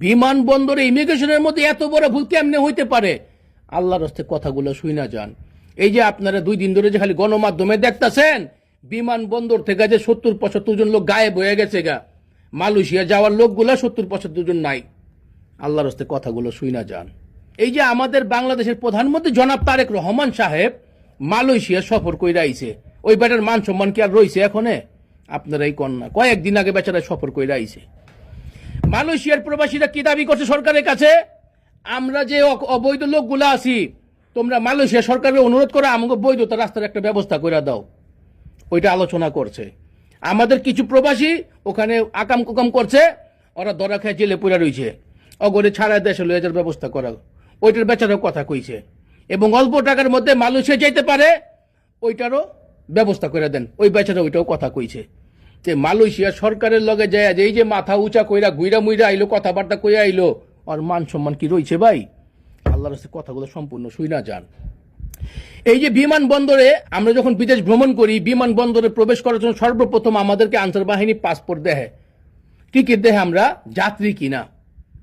বিমানবন্দরে ইমিগ্রেশনের মধ্যে এত বড় ভুল কেমনে হইতে পারে? আল্লাহর রাস্তে কথাগুলো শুই না যান। এই যে আপনারা 2 দিন ধরে যে খালি গণমাধ্যমে দেখতেছেন বিমানবন্দর থেকে যে 70-75 জন লোক গায়েব হয়ে গেছে গা, মালয়েশিয়া যাওয়ার লোকগুলা 70-75 জন নাই। আল্লাহর রাস্তে কথাগুলো শুই না যান। এই যে আমাদের বাংলাদেশের প্রধানমন্ত্রী জনাব তারেক রহমান সাহেব মালয়েশিয়া সফর কইরা আইছে, ওই বেটার মান সম্মান কি আর রইছে এখনে? আপনারাই কন্যা কয়েকদিন আগে বেচারা সফর কইরা আইছে। মালয়েশিয়ার প্রবাসীরা কি দাবি করছে সরকারের কাছে? আমরা যে অবৈধ লোকগুলা আছি, তোমরা মালয়েশিয়া সরকারের অনুরোধ করে আমাকে বৈধতা রাস্তার একটা ব্যবস্থা করে দাও। ওইটা আলোচনা করছে। আমাদের কিছু প্রবাসী ওখানে আকাম কুকাম করছে, ওরা ধরা খেয়ে জেলে পুরা রয়েছে, অগরে ছাড়া দেশে লয়ে যাওয়ার ব্যবস্থা করা, ওইটার বেচারও কথা কইছে। এবং অল্প টাকার মধ্যে মালয়েশিয়া যাইতে পারে ওইটারও ব্যবস্থা করে দেন, ওই বেচারা ওইটাও কথা কইছে। যে মালয়েশিয়া সরকারের লগে যায় যে এই যে মাথা উঁচা কইরা গুইরা মুইরা আইলো, কথাবার্তা কইয়া আইলো, আর মান সম্মান কি রয়েছে ভাই? আল্লাহর রাস্তে কথাগুলো সম্পূর্ণ শুই না যান। এই যে বিমানবন্দরে আমরা যখন বিদেশ ভ্রমণ করি, বিমানবন্দরে প্রবেশ করার জন্য সর্বপ্রথম আমাদেরকে আনসার বাহিনী পাসপোর্ট দেয়, টিকিট দেয় আমরা যাত্রী কিনা।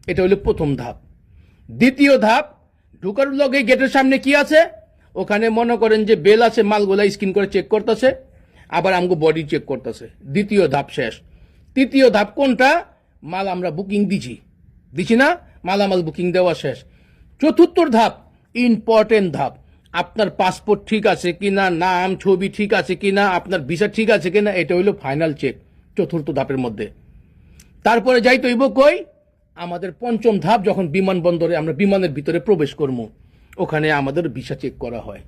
এটা হলো প্রথম ধাপ। দ্বিতীয় ধাপ, ঢুকার লগে গেটের সামনে কি আছে, ওখানে মনে করেন যে বেল আছে, মালগুলা স্ক্যান করে চেক করতেছে, আবার আমগো বডি চেক করতেছে। দ্বিতীয় ধাপ শেষ। তৃতীয় ধাপ কোনটা? মাল আমরা বুকিং দিছি না, মালামাল বুকিং দেওয়া শেষ। চতুর্থ ধাপ, ইম্পর্টেন্ট ধাপ, আপনার পাসপোর্ট ঠিক আছে কিনা, নাম ছবি ঠিক আছে কিনা, আপনার ভিসা ঠিক আছে কিনা, এটা হইলো ফাইনাল চেক চতুর্থ ধাপের মধ্যে। তারপরে যাইতে হইব কই? আমাদের পঞ্চম ধাপ, যখন বিমানবন্দরে আমরা বিমানের ভিতরে প্রবেশ করব, ওখানে আমাদের ভিসা চেক করা হয়।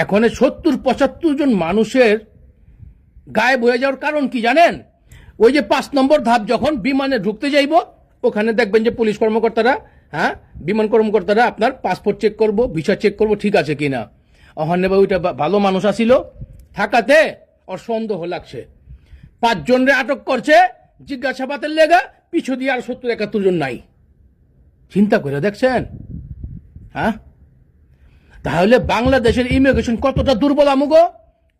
এখন 70-75 জন মানুষের গায়েব হয়ে যাওয়ার কারণ কি জানেন? ওই যে 5 নম্বর ধাপ, যখন বিমানে ঢুকতে যাইব, ওখানে দেখবেন যে পুলিশ কর্মকর্তারা, বিমান কর্মকর্তারা আপনার পাসপোর্ট চেক করব, ভিসা চেক করব ঠিক আছে কিনা। ওখানে ওইটা ভালো মানুষ আসিল, থাকাতে ওর সন্দেহ লাগছে, 5 জনরে আটক করছে জিজ্ঞাসাবাদের লেগা, পিছু দিয়ে আর 70-71 জন নাই। চিন্তা করে দেখছেন? তাহলে বাংলাদেশের ইমিগ্রেশন কতটা দুর্বল আমুগো,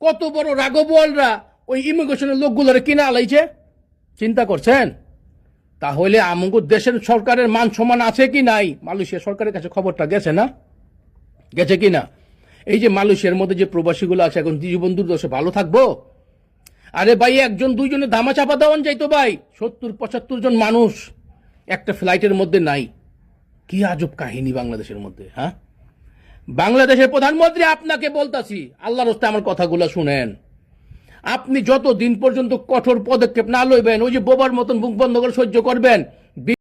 কত বড় রাগবলরা ওই ইমিগ্রেশনের লোকগুলোর কিনা আলাইছে, চিন্তা করছেন? তাহলে আমুগো দেশের সরকারের মান সম্মান আছে কি নাই? মালয়েশিয়া সরকারের কাছে খবরটা গেছে না, গেছে কিনা? এই যে মালয়েশিয়ার মধ্যে যে প্রবাসীগুলো আছে, এখন জীবন দুর্দশা ভালো থাকবো? আরে ভাই, 1-2 জনের ধামা চাপা দেওয়ান যাইতো ভাই, 70-75 জন মানুষ একটা ফ্লাইটের মধ্যে নাই। কি আজব কাহিনী বাংলাদেশের মধ্যে। বাংলাদেশের প্রধানমন্ত্রী, আপনাকে বলতাছি, আল্লাহর রাস্তে আমার কথাগুলো শুনেন। আপনি যত দিন পর্যন্ত কঠোর পদক্ষেপ না লইবেন, ওই যে বোবার মতন মুখ বন্ধ করে সহ্য করবেন,